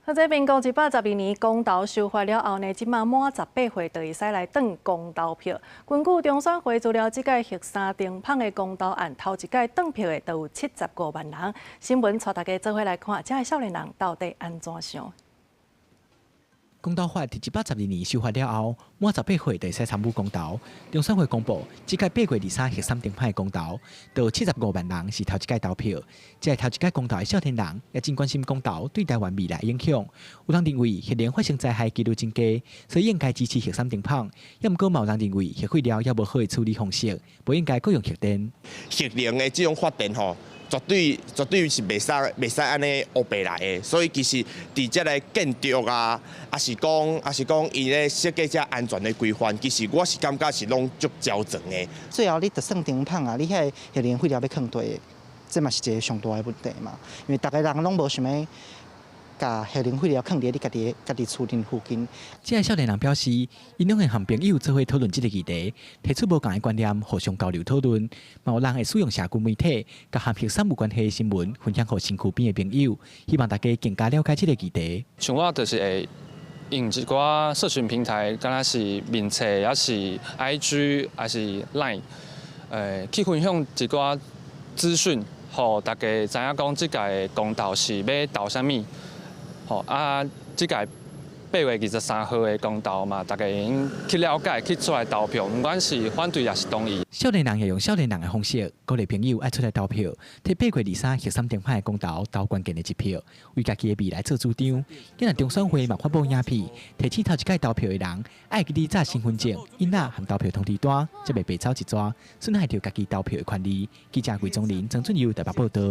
好在民国112年公投修法了后呢，即马满18岁就会使来转公投票。根据中选会资料，即届核三重胖的公投案，头一届转票的都有75万人。新闻带大家做伙来看，这个少年人到底安怎想？ 公投法伫112年修法了后，满18岁就会使参与公投。中选会公布，即届8月23核三重派的公投，就有75万人是头一届投票。这头一届公投的少年人也真关心公投对台湾未来影响。有人认为核能发生灾害几率增加，所以应该支持核三重胖。也毋过，有人认为核废料也无好的处理方式，不应该改用核电。核能的这种发电吼。 绝对是袂使安尼黑白来的，所以其实伫这个建筑啊，也是讲伊咧设计这安全的规范，其实我是感觉是拢足焦整的。最后你得算重胖啊，你遐核能废料要放对，这嘛是一个上大的问题嘛。因为大家人拢无想要甲核能废料放伫你家己厝顶附近。这个少年人表示，因拢会和朋友做伙讨论这个议题，提出无同的观念，互相交流讨论。嘛有人会使用社群媒体，甲和核三有关系的新闻分享给身躯边的朋友，希望大家更加了解这个议题。像我就是会用一寡社群平台，敢若是面册，也是 IG， 还是 Line， 去分享一寡资讯，互大家知影讲这届公投是要投啥物。 好啊，这届8月23号的公投嘛，大家用去了解，去出来投票，不管是反对也是同意。少年人也用少年人的方式鼓励朋友爱出来投票，替8月23核三重派的公投投关键的一票，为家己的未来做主张。今日中选会嘛发布影片，提醒头一届投票的人，爱记得带身份证、印仔和投票通知单，才袂白走一抓，损害到家己投票的权利。记者魏宗林、郑俊佑台北报道。